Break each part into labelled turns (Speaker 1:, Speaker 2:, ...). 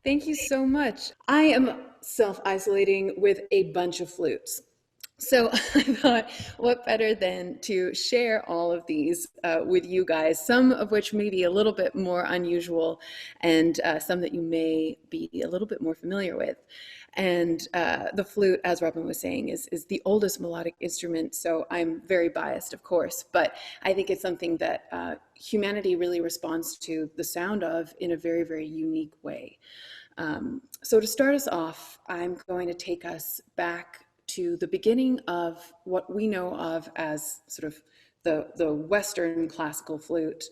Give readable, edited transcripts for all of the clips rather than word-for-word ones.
Speaker 1: Thank you so much. I am self-isolating with a bunch of flutes. So I thought, what better than to share all of these with you guys, some of which may be a little bit more unusual and some that you may be a little bit more familiar with. And the flute, as Robin was saying, is the oldest melodic instrument, so I'm very biased, of course, but I think it's something that humanity really responds to the sound of in a very, very unique way. So to start us off, I'm going to take us back to the beginning of what we know of as sort of the Western classical flute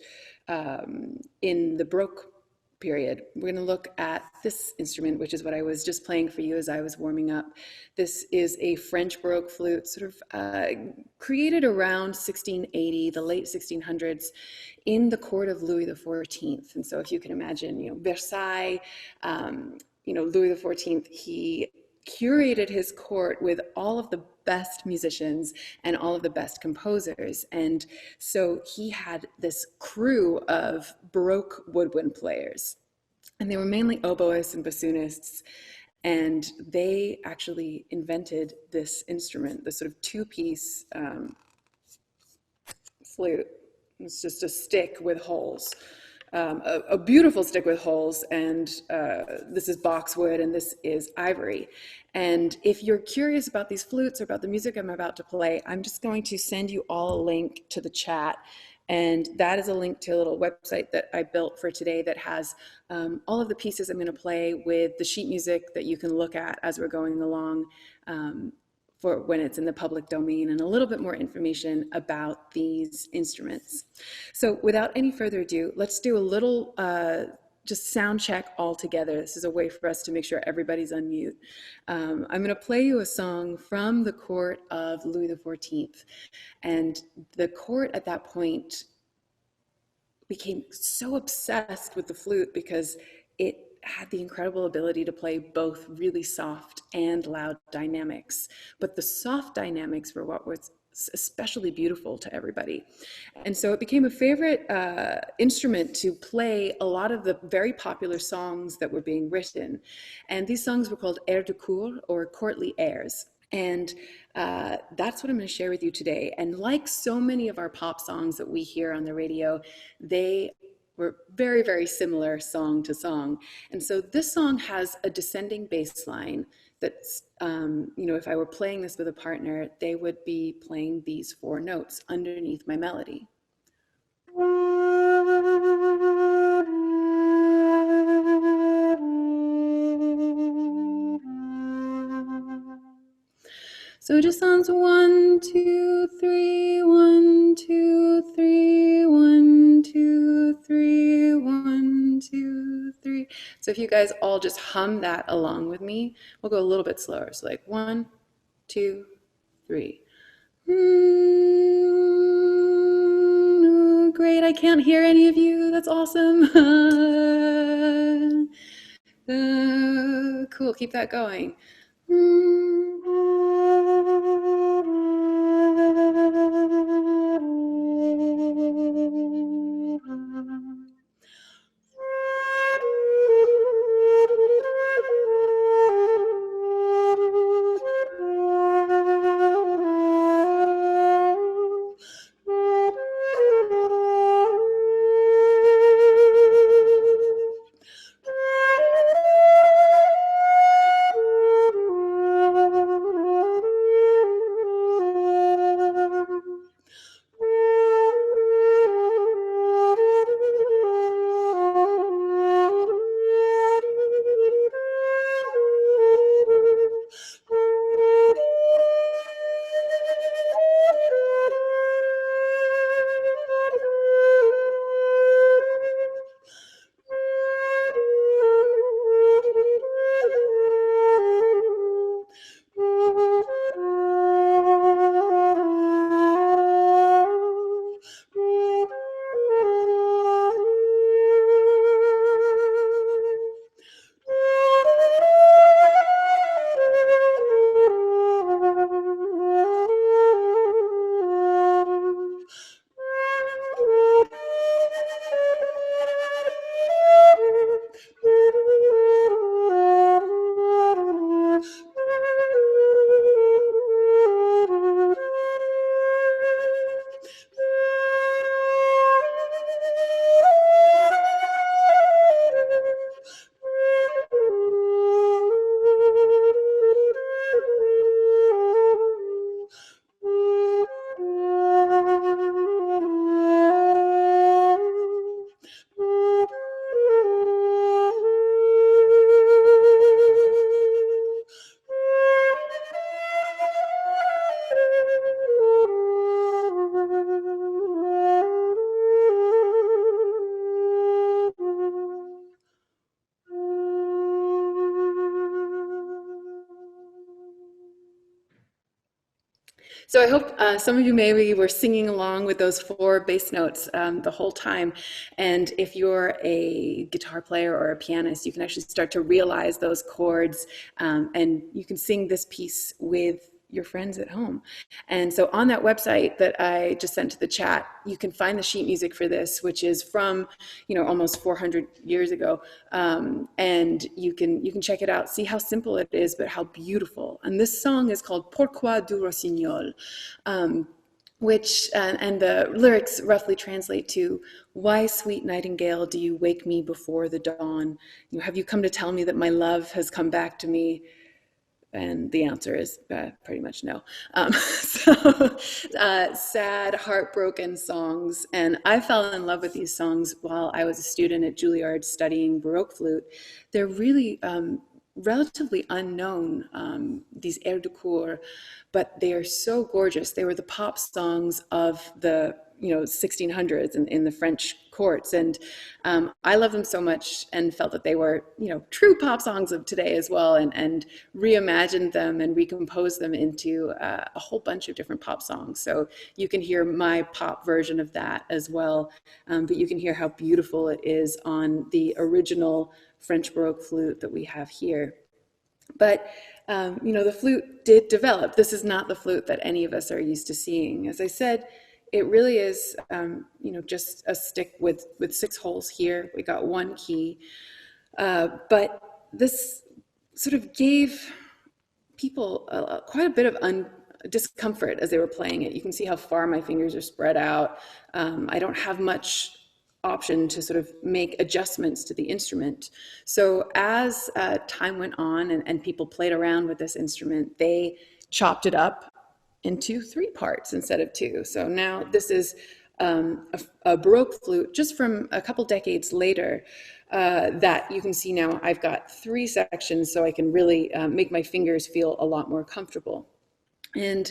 Speaker 1: in the Baroque period. We're going to look at this instrument, which is what I was just playing for you as I was warming up. This is a French Baroque flute, sort of created around 1680, the late 1600s, in the court of Louis XIV. And so if you can imagine, Versailles, Louis XIV, he curated his court with all of the best musicians and all of the best composers. And so he had this crew of Baroque woodwind players. And they were mainly oboists and bassoonists. And they actually invented this instrument, this sort of two-piece flute. It's just a stick with holes. A beautiful stick with holes, and this is boxwood and this is ivory. And if you're curious about these flutes or about the music I'm about to play, I'm just going to send you all a link to the chat. And that is a link to a little website that I built for today that has all of the pieces I'm going to play with the sheet music that you can look at as we're going along for when it's in the public domain, and a little bit more information about these instruments. So without any further ado, let's do a little just sound check all together. This is a way for us to make sure everybody's on mute. I'm going to play you a song from the court of Louis XIV. And the court at that point became so obsessed with the flute because it had the incredible ability to play both really soft and loud dynamics. But the soft dynamics were what was especially beautiful to everybody. And so it became a favorite instrument to play a lot of the very popular songs that were being written. And these songs were called airs de cour, or courtly airs. And that's what I'm going to share with you today. And like so many of our pop songs that we hear on the radio, they were very, very similar song to song. And so this song has a descending bass line that's, if I were playing this with a partner, they would be playing these four notes underneath my melody. So it just sounds 1, 2, 3, 1, 2, 3, 1, 2, 3, 1, 2, 3. So if you guys all just hum that along with me, we'll go a little bit slower. So like 1, 2, 3. Great, I can't hear any of you. That's awesome. Cool, keep that going. So I hope some of you maybe were singing along with those four bass notes the whole time. And if you're a guitar player or a pianist, you can actually start to realize those chords, and you can sing this piece with your friends at home. And so on that website that I just sent to the chat, you can find the sheet music for this, which is from, almost 400 years ago. And you can check it out, see how simple it is, but how beautiful. And this song is called Pourquoi du Rossignol, which, and the lyrics roughly translate to, why, sweet nightingale, do you wake me before the dawn? Have you come to tell me that my love has come back to me? And the answer is pretty much no. Sad, heartbroken songs. And I fell in love with these songs while I was a student at Juilliard studying Baroque flute. They're really relatively unknown, these airs de cour, but they are so gorgeous. They were the pop songs of the 1600s in the French courts, and I love them so much and felt that they were true pop songs of today as well, and reimagined them and recomposed them into a whole bunch of different pop songs. So you can hear my pop version of that as well, but you can hear how beautiful it is on the original French Baroque flute that we have here. But the flute did develop. This is not the flute that any of us are used to seeing. As I said, it really is, just a stick with 6 holes here. We got 1 key, but this sort of gave people quite a bit of discomfort as they were playing it. You can see how far my fingers are spread out. I don't have much option to sort of make adjustments to the instrument. So as time went on and people played around with this instrument, they chopped it up into 3 parts instead of 2. So now this is a Baroque flute just from a couple decades later, that you can see now I've got 3 sections, so I can really make my fingers feel a lot more comfortable. And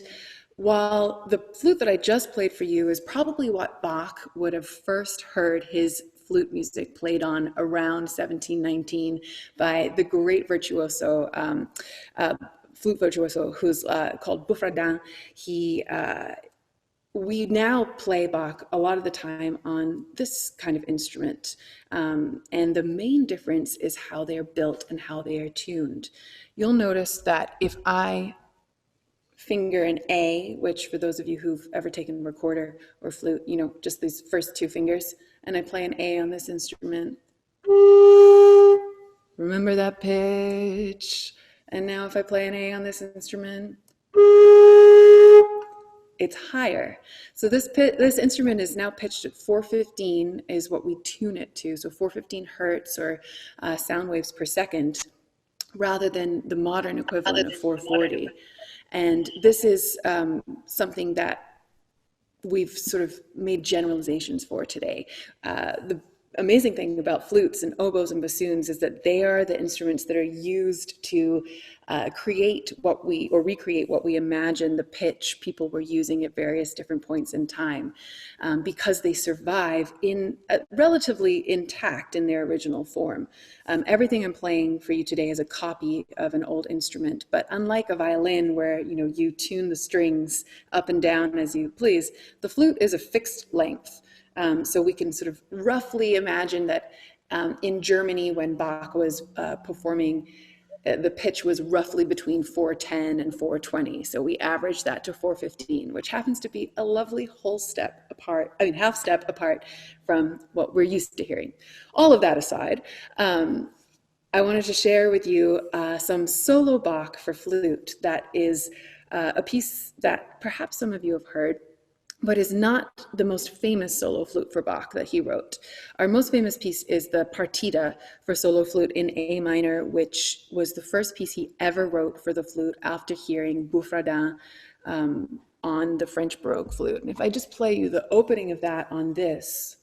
Speaker 1: while the flute that I just played for you is probably what Bach would have first heard his flute music played on around 1719 by the great virtuoso, flute virtuoso, who's called Buffredin. We now play Bach a lot of the time on this kind of instrument. And the main difference is how they're built and how they are tuned. You'll notice that if I finger an A, which for those of you who've ever taken recorder or flute, just these first 2 fingers, and I play an A on this instrument. Remember that pitch? And now if I play an A on this instrument, it's higher. So this instrument is now pitched at 415 is what we tune it to. So 415 hertz or sound waves per second, rather than the modern equivalent of 440. And this is something that we've sort of made generalizations for today. The amazing thing about flutes and oboes and bassoons is that they are the instruments that are used to recreate what we imagine the pitch people were using at various different points in time, because they survive relatively intact in their original form. Everything I'm playing for you today is a copy of an old instrument, but unlike a violin where you tune the strings up and down as you please, the flute is a fixed length. So we can sort of roughly imagine that in Germany, when Bach was performing, the pitch was roughly between 410 and 420. So we averaged that to 415, which happens to be a lovely half step apart from what we're used to hearing. All of that aside, I wanted to share with you some solo Bach for flute. That is a piece that perhaps some of you have heard, but is not the most famous solo flute for Bach that he wrote. Our most famous piece is the Partita for solo flute in A minor, which was the first piece he ever wrote for the flute after hearing Buffredin on the French Baroque flute. And if I just play you the opening of that on this,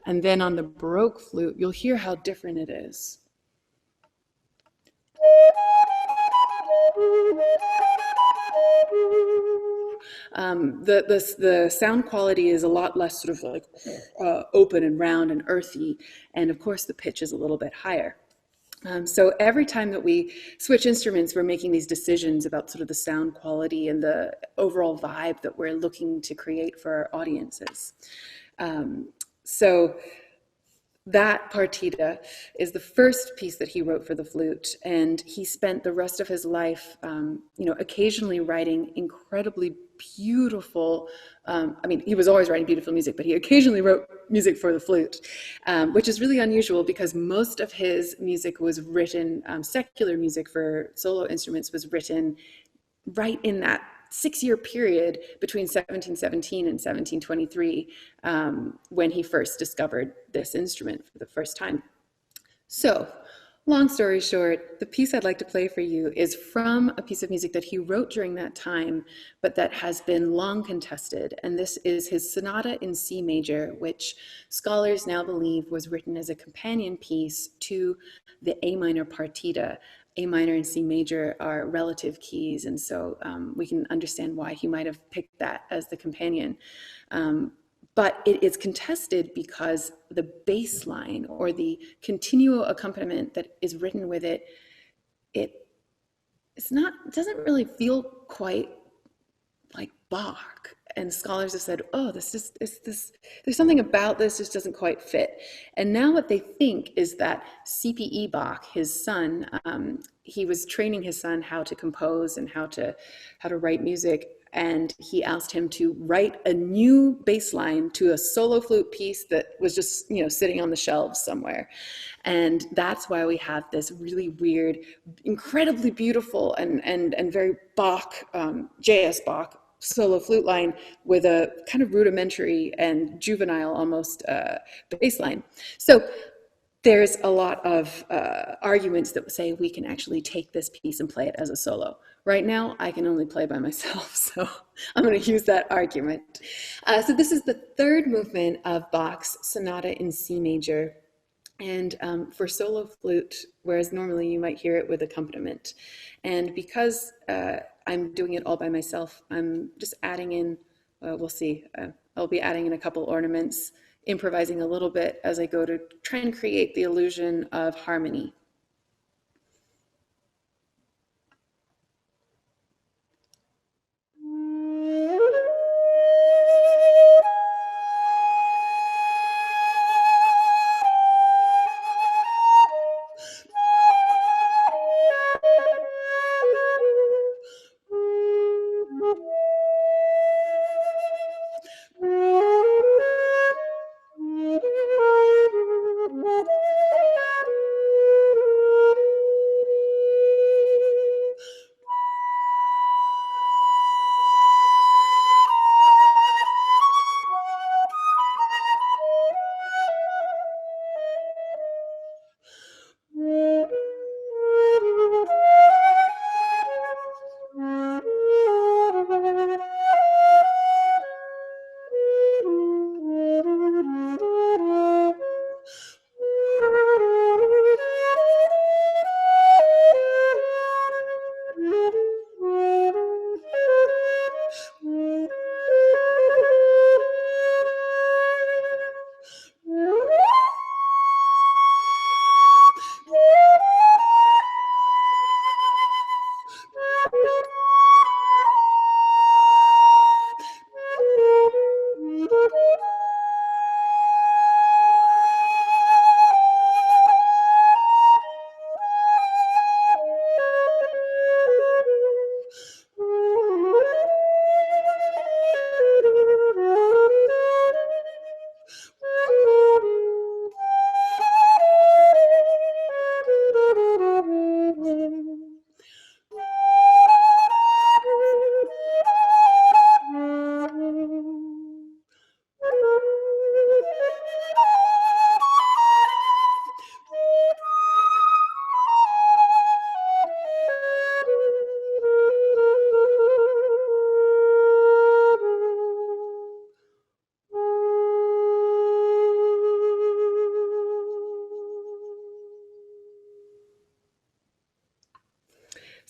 Speaker 1: and then on the Baroque flute, you'll hear how different it is. The sound quality is a lot less sort of like open and round and earthy, and of course the pitch is a little bit higher. So every time that we switch instruments, we're making these decisions about sort of the sound quality and the overall vibe that we're looking to create for our audiences. So that partita is the first piece that he wrote for the flute, and he spent the rest of his life, occasionally writing incredibly beautiful. I mean, he was always writing beautiful music, but he occasionally wrote music for the flute, which is really unusual because most of his music was written, secular music for solo instruments was written right in that 6-year period between 1717 and 1723, when he first discovered this instrument for the first time. So, long story short, the piece I'd like to play for you is from a piece of music that he wrote during that time, but that has been long contested. And this is his Sonata in C major, which scholars now believe was written as a companion piece to the A minor partita. A minor and C major are relative keys, and so we can understand why he might have picked that as the companion. But it is contested because the bass line or the continuo accompaniment that is written with it, it doesn't really feel quite like Bach. And scholars have said, oh, there's something about this just doesn't quite fit. And now what they think is that CPE Bach, his son, he was training his son how to compose and how to write music. And he asked him to write a new bass line to a solo flute piece that was just, sitting on the shelves somewhere. And that's why we have this really weird, incredibly beautiful and very Bach, J.S. Bach solo flute line with a kind of rudimentary and juvenile almost bass line. So there's a lot of arguments that say we can actually take this piece and play it as a solo. Right now, I can only play by myself, so I'm going to use that argument. So this is the third movement of Bach's Sonata in C major, and for solo flute, whereas normally you might hear it with accompaniment. And because I'm doing it all by myself, I'm just adding in, we'll see, I'll be adding in a couple ornaments, improvising a little bit as I go to try and create the illusion of harmony.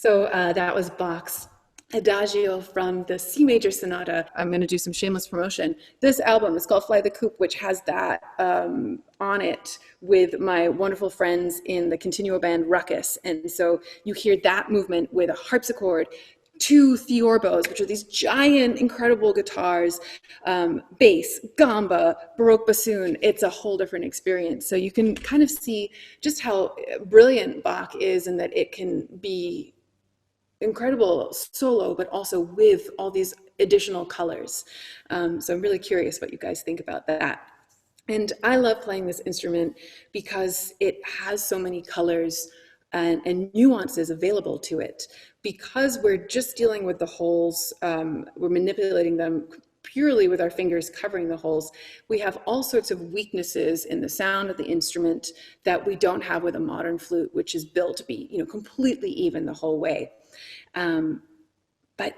Speaker 1: So that was Bach's Adagio from the C major sonata. I'm going to do some shameless promotion. This album is called Fly the Coop, which has that on it with my wonderful friends in the continuo band Ruckus. And so you hear that movement with a harpsichord, two theorbos, which are these giant, incredible guitars, bass, gamba, Baroque bassoon. It's a whole different experience. So you can kind of see just how brilliant Bach is and that it can be incredible solo, but also with all these additional colors. So I'm really curious what you guys think about that. And I love playing this instrument because it has so many colors and nuances available to it. Because we're just dealing with the holes, we're manipulating them purely with our fingers covering the holes, we have all sorts of weaknesses in the sound of the instrument that we don't have with a modern flute, which is built to be, completely even the whole way. But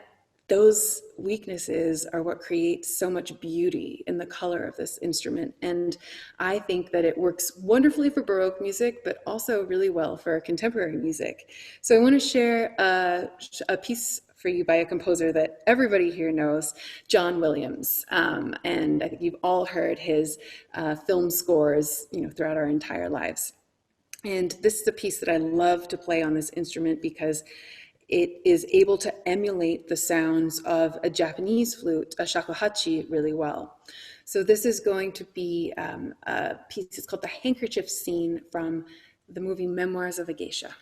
Speaker 1: those weaknesses are what creates so much beauty in the color of this instrument. And I think that it works wonderfully for Baroque music, but also really well for contemporary music. So I want to share a piece for you by a composer that everybody here knows, John Williams. And I think you've all heard his film scores, throughout our entire lives. And this is a piece that I love to play on this instrument because it is able to emulate the sounds of a Japanese flute, a shakuhachi, really well. So this is going to be a piece, it's called The Handkerchief Scene from the movie Memoirs of a Geisha.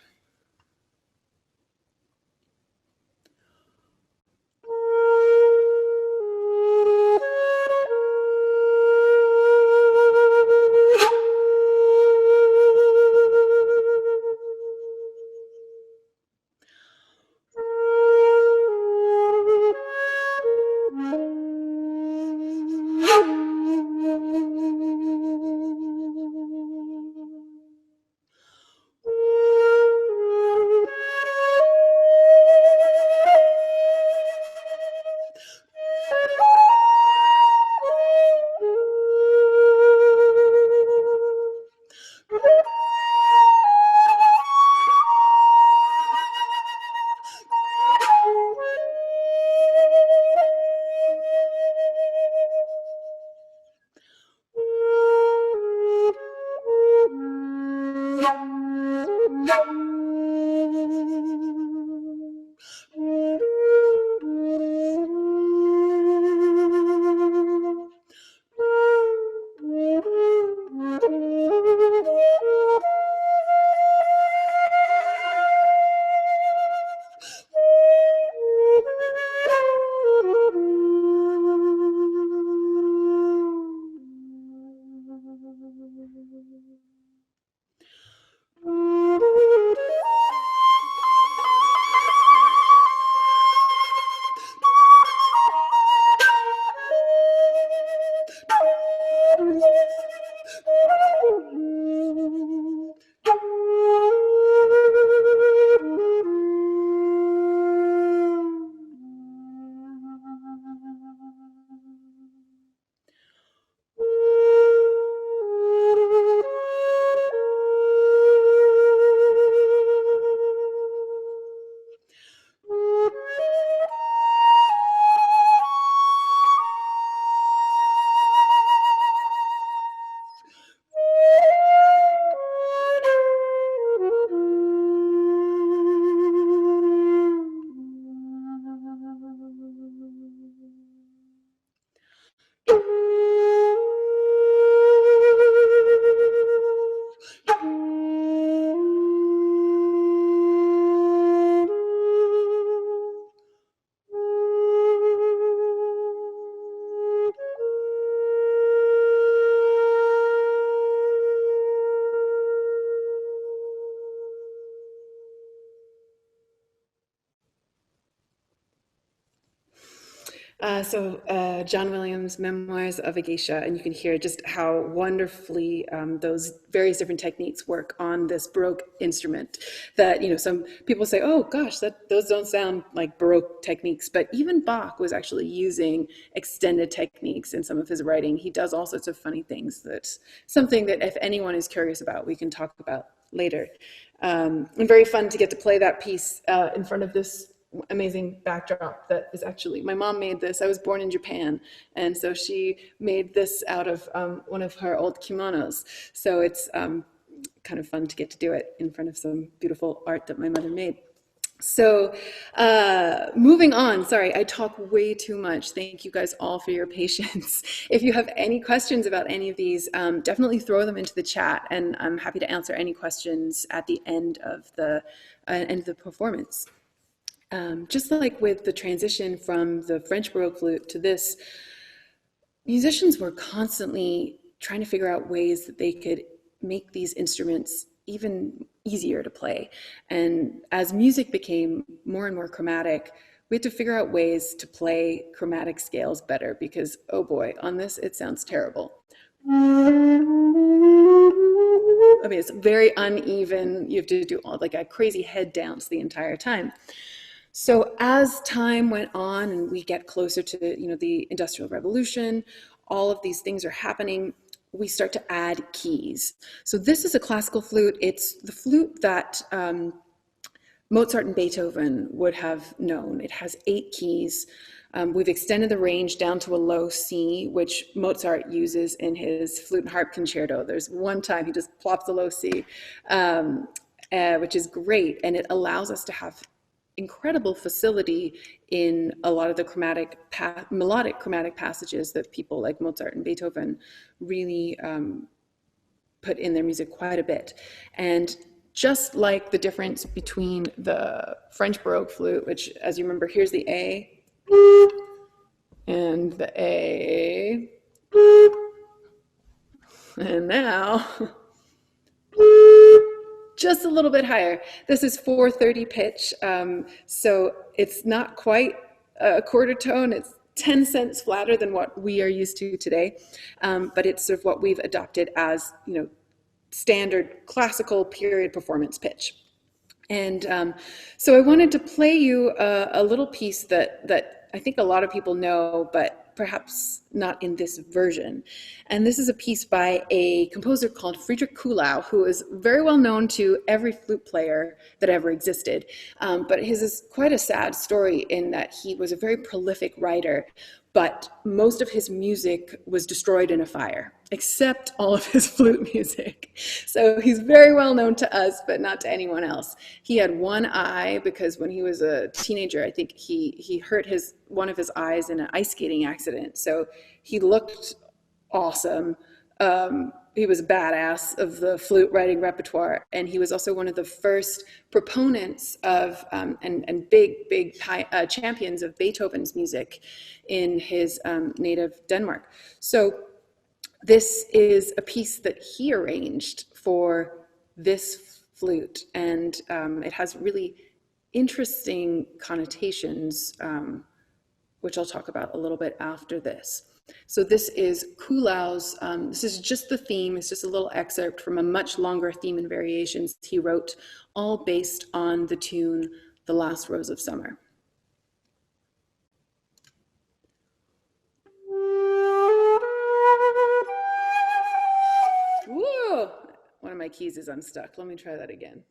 Speaker 1: John Williams' Memoirs of a Geisha, and you can hear just how wonderfully those various different techniques work on this Baroque instrument. That some people say, "Oh gosh, those don't sound like Baroque techniques," but even Bach was actually using extended techniques in some of his writing. He does all sorts of funny things. That's something that if anyone is curious about, we can talk about later. And very fun to get to play that piece in front of this amazing backdrop that is actually, my mom made this. I was born in Japan, and so she made this out of one of her old kimonos. So it's kind of fun to get to do it in front of some beautiful art that my mother made. So moving on, sorry, I talk way too much. Thank you guys all for your patience. If you have any questions about any of these, definitely throw them into the chat, and I'm happy to answer any questions at the end of the performance. Just like with the transition from the French Baroque flute to this, musicians were constantly trying to figure out ways that they could make these instruments even easier to play. And as music became more and more chromatic, we had to figure out ways to play chromatic scales better because, oh boy, on this it sounds terrible. I mean, it's very uneven. You have to do all like a crazy head dance the entire time. So as time went on and we get closer to the Industrial Revolution, all of these things are happening. We start to add keys. So this is a classical flute. It's the flute that Mozart and Beethoven would have known. It has 8 keys. We've extended the range down to a low C, which Mozart uses in his flute and harp concerto. There's one time he just plops a low C, which is great. And it allows us to have incredible facility in a lot of the melodic chromatic passages that people like Mozart and Beethoven really put in their music quite a bit. And just like the difference between the French Baroque flute, which, as you remember, here's the A, and the A, and now just a little bit higher. This is 430 pitch, so it's not quite a quarter tone. It's 10 cents flatter than what we are used to today, but it's sort of what we've adopted as standard classical period performance pitch. And so I wanted to play you a little piece that I think a lot of people know, but perhaps not in this version. And this is a piece by a composer called Friedrich Kuhlau, who is very well known to every flute player that ever existed. But his is quite a sad story in that he was a very prolific writer, but most of his music was destroyed in a fire, except all of his flute music. So he's very well known to us, but not to anyone else. He had one eye because when he was a teenager, I think he hurt one of his eyes in an ice skating accident. So he looked awesome. He was a badass of the flute writing repertoire, and he was also one of the first proponents of and big champions of Beethoven's music in his native Denmark. So this is a piece that he arranged for this flute, and it has really interesting connotations, which I'll talk about a little bit after this. So this is Kuhlau's, this is just the theme, it's just a little excerpt from a much longer theme and variations he wrote, all based on the tune, The Last Rose of Summer. Whoa, one of my keys is unstuck. Let me try that again.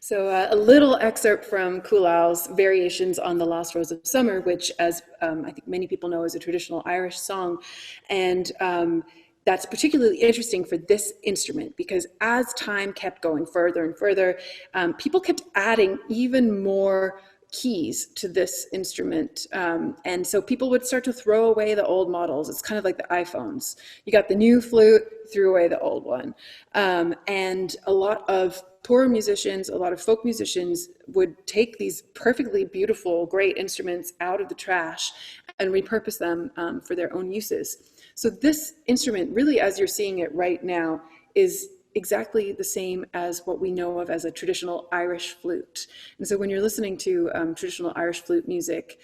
Speaker 1: So a little excerpt from Kulal's Variations on the Lost Rose of Summer, which, as I think many people know, is a traditional Irish song. And that's particularly interesting for this instrument because as time kept going further and further, people kept adding even more keys to this instrument. And so people would start to throw away the old models. It's kind of like the iPhones. You got the new flute, threw away the old one. And a lot of poor musicians, a lot of folk musicians would take these perfectly beautiful, great instruments out of the trash and repurpose them for their own uses. So this instrument, really, as you're seeing it right now, is exactly the same as what we know of as a traditional Irish flute. And so when you're listening to traditional Irish flute music,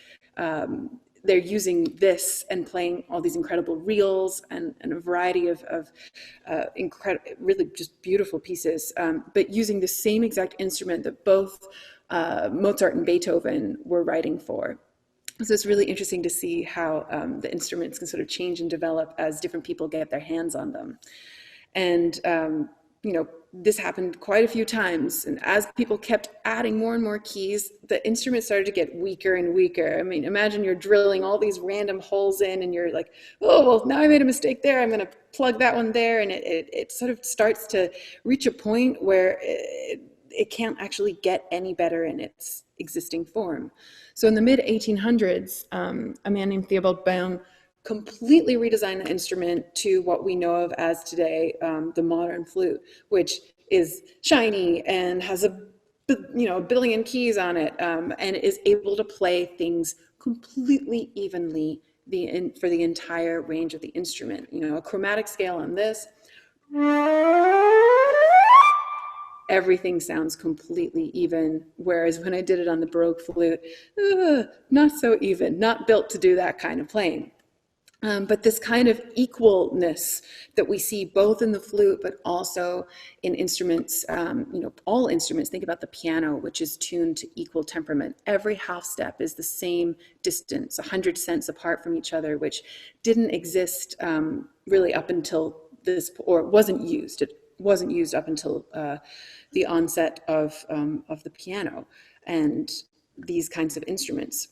Speaker 1: they're using this and playing all these incredible reels and a variety of really just beautiful pieces, but using the same exact instrument that both Mozart and Beethoven were writing for. So it's really interesting to see how the instruments can sort of change and develop as different people get their hands on them. And this happened quite a few times. And as people kept adding more and more keys, the instrument started to get weaker and weaker. I mean, imagine you're drilling all these random holes in and you're like, oh, well, now I made a mistake there. I'm going to plug that one there. And it sort of starts to reach a point where it can't actually get any better in its existing form. So in the mid 1800s, a man named Theobald Baum completely redesigned the instrument to what we know of as today, the modern flute, which is shiny and has a billion keys on it, and is able to play things completely evenly for the entire range of the instrument. A chromatic scale on this, everything sounds completely even, whereas when I did it on the Baroque flute, not so even, not built to do that kind of playing. But this kind of equalness that we see both in the flute, but also in instruments, all instruments. Think about the piano, which is tuned to equal temperament. Every half step is the same distance, 100 cents apart from each other, which didn't exist really up until this, or wasn't used. It wasn't used up until the onset of the piano and these kinds of instruments.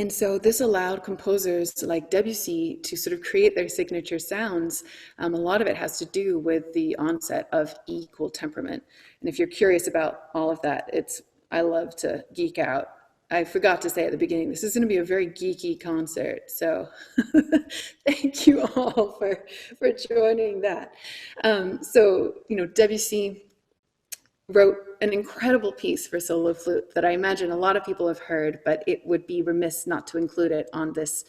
Speaker 1: And so this allowed composers like Debussy to sort of create their signature sounds. A lot of it has to do with the onset of equal temperament. And if you're curious about all of that, I love to geek out. I forgot to say at the beginning, this is going to be a very geeky concert. So thank you all for joining that. Debussy wrote an incredible piece for solo flute that I imagine a lot of people have heard, but it would be remiss not to include it on this,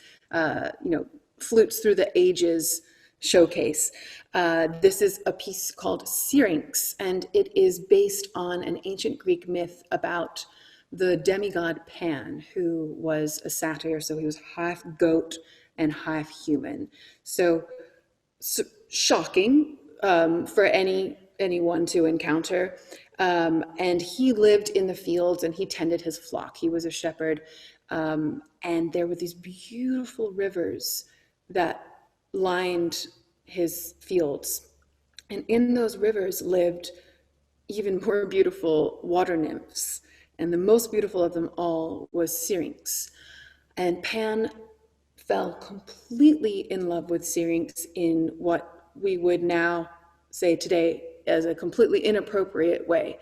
Speaker 1: Flutes Through the Ages showcase. This is a piece called Syrinx, and it is based on an ancient Greek myth about the demigod Pan, who was a satyr, so he was half goat and half human. So shocking for anyone to encounter. And he lived in the fields and he tended his flock. He was a shepherd. And there were these beautiful rivers that lined his fields. And in those rivers lived even more beautiful water nymphs. And the most beautiful of them all was Syrinx. And Pan fell completely in love with Syrinx in what we would now say today as a completely inappropriate way.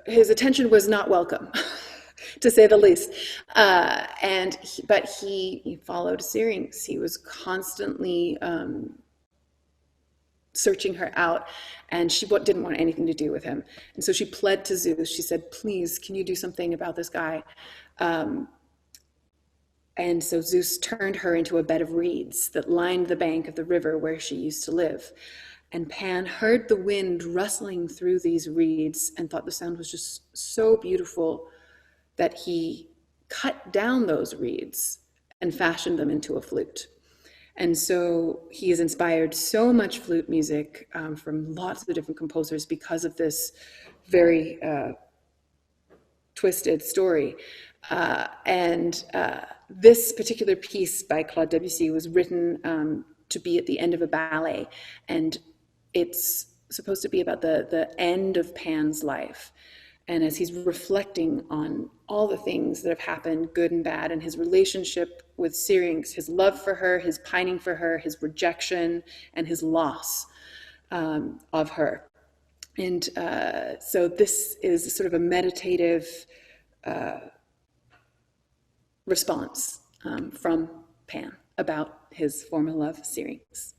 Speaker 1: His attention was not welcome, to say the least. But he followed Syrinx. He was constantly searching her out, and she didn't want anything to do with him. And so she pled to Zeus. She said, please, can you do something about this guy? And so Zeus turned her into a bed of reeds that lined the bank of the river where she used to live. And Pan heard the wind rustling through these reeds and thought the sound was just so beautiful that he cut down those reeds and fashioned them into a flute. And so he has inspired so much flute music from lots of different composers because of this very twisted story. This particular piece by Claude Debussy was written to be at the end of a ballet, and it's supposed to be about the end of Pan's life. And as he's reflecting on all the things that have happened, good and bad, and his relationship with Syrinx, his love for her, his pining for her, his rejection, and his loss of her. And so this is sort of a meditative response from Pan about his former love, Syrinx.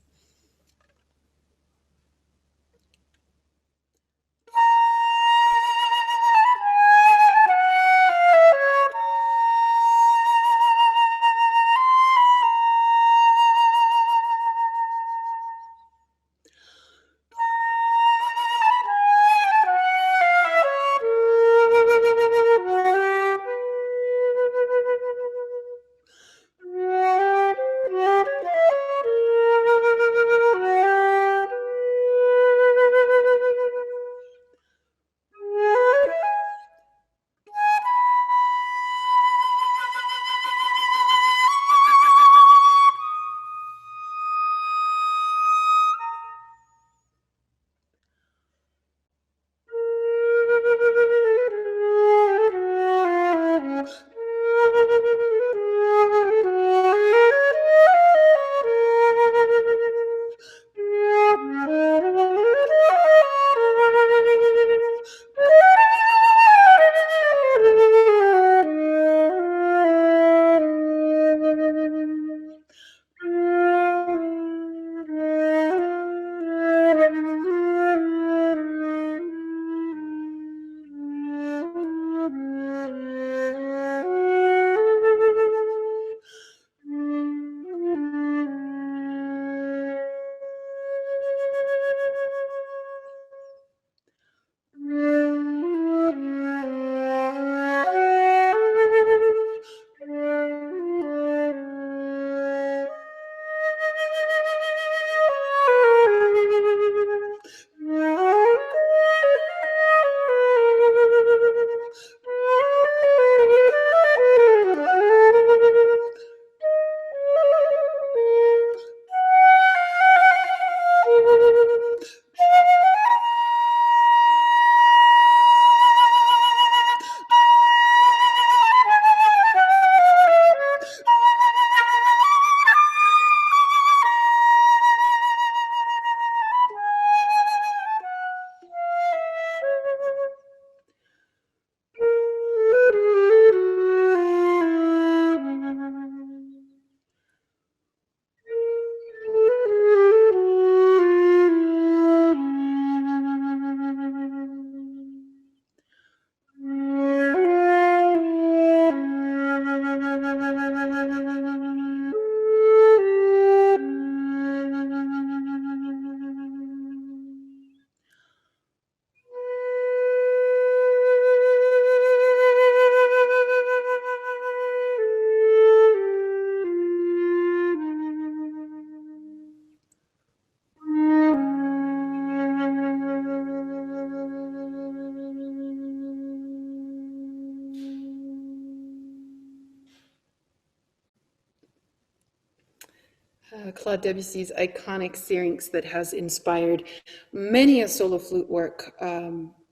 Speaker 1: Claude Debussy's iconic Syrinx that has inspired many a solo flute work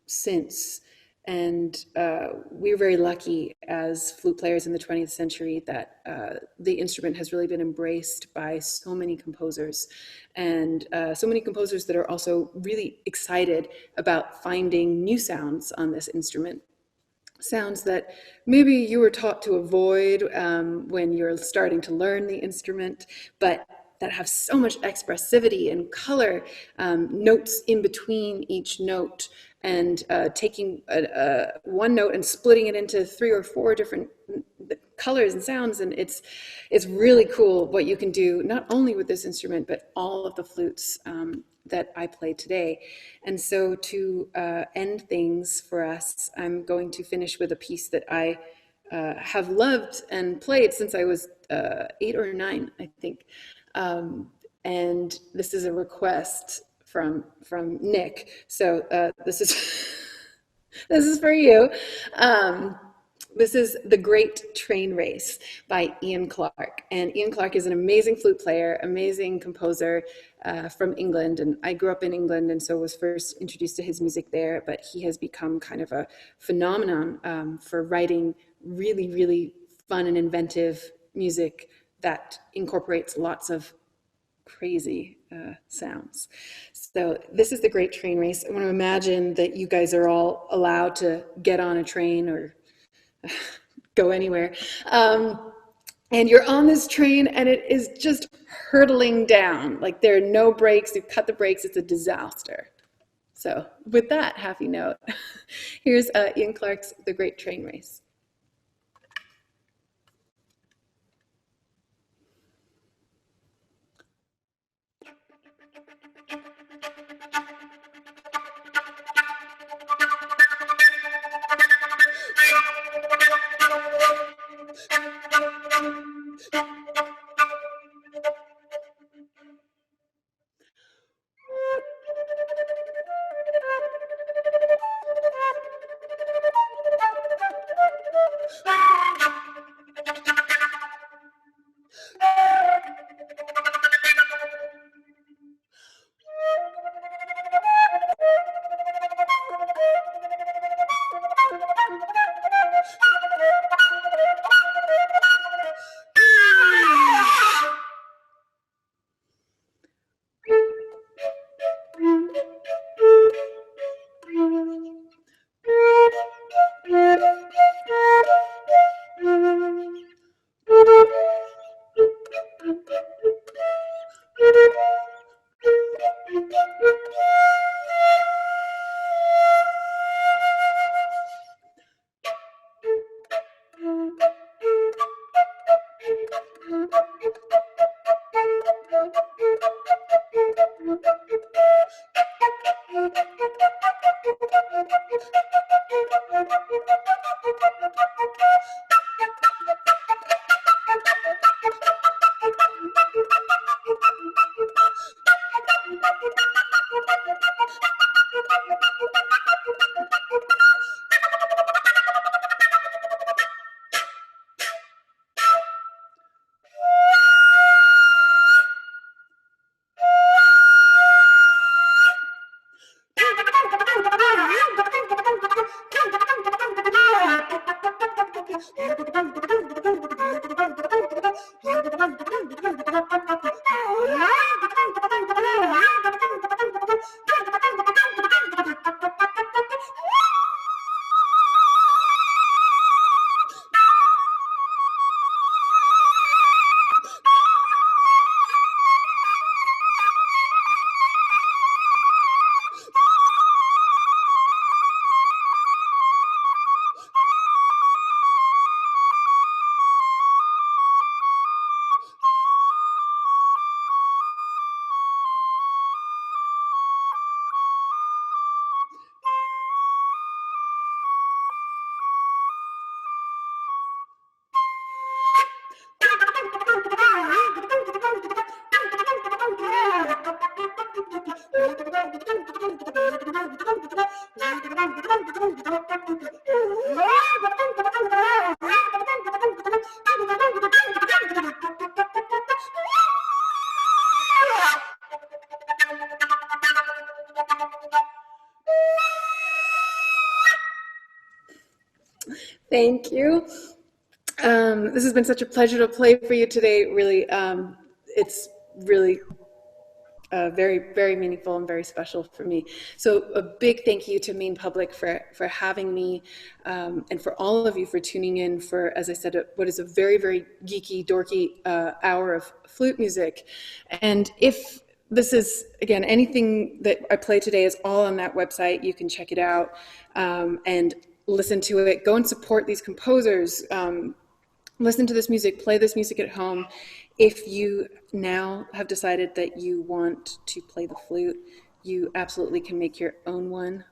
Speaker 1: since. And we're very lucky as flute players in the 20th century that the instrument has really been embraced by so many composers, and so many composers that are also really excited about finding new sounds on this instrument. Sounds that maybe you were taught to avoid when you're starting to learn the instrument, but that have so much expressivity and color, notes in between each note, and taking one note and splitting it into 3 or 4 different colors and sounds. And it's really cool what you can do, not only with this instrument, but all of the flutes that I play today. And so to end things for us, I'm going to finish with a piece that I have loved and played since I was 8 or 9, I think. And this is a request from Nick. So this is this is for you. This is The Great Train Race by Ian Clark. And Ian Clark is an amazing flute player, amazing composer from England. And I grew up in England and so was first introduced to his music there. But he has become kind of a phenomenon for writing really, really fun and inventive music that incorporates lots of crazy sounds. So this is The Great Train Race. I want to imagine that you guys are all allowed to get on a train or go anywhere. And you're on this train and it is just hurtling down. Like there are no brakes, you cut the brakes, it's a disaster. So with that happy note, here's Ian Clark's The Great Train Race. Thank you. This has been such a pleasure to play for you today. Really, it's really very, very meaningful and very special for me. So a big thank you to Maine Public for having me and for all of you for tuning in for, as I said, what is a very, very geeky, dorky hour of flute music. And if this is, again, anything that I play today is all on that website. You can check it out and listen to it. Go and support these composers. Listen to this music, play this music at home. If you now have decided that you want to play the flute, you absolutely can make your own one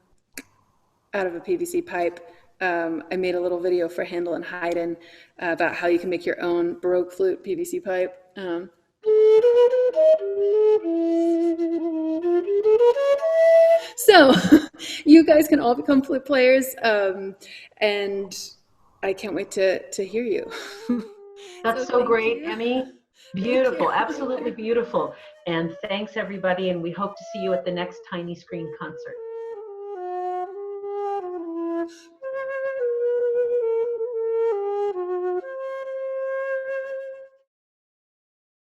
Speaker 1: out of a PVC pipe. I made a little video for Handel and Haydn about how you can make your own Baroque flute PVC pipe. So you guys can all become flute players and I can't wait to hear you.
Speaker 2: That's
Speaker 1: So
Speaker 2: so
Speaker 1: thank
Speaker 2: great,
Speaker 1: you.
Speaker 2: Emmy.
Speaker 1: Thank you.
Speaker 2: Beautiful, absolutely beautiful. And thanks everybody, and we hope to see you at the next Tiny Screen concert.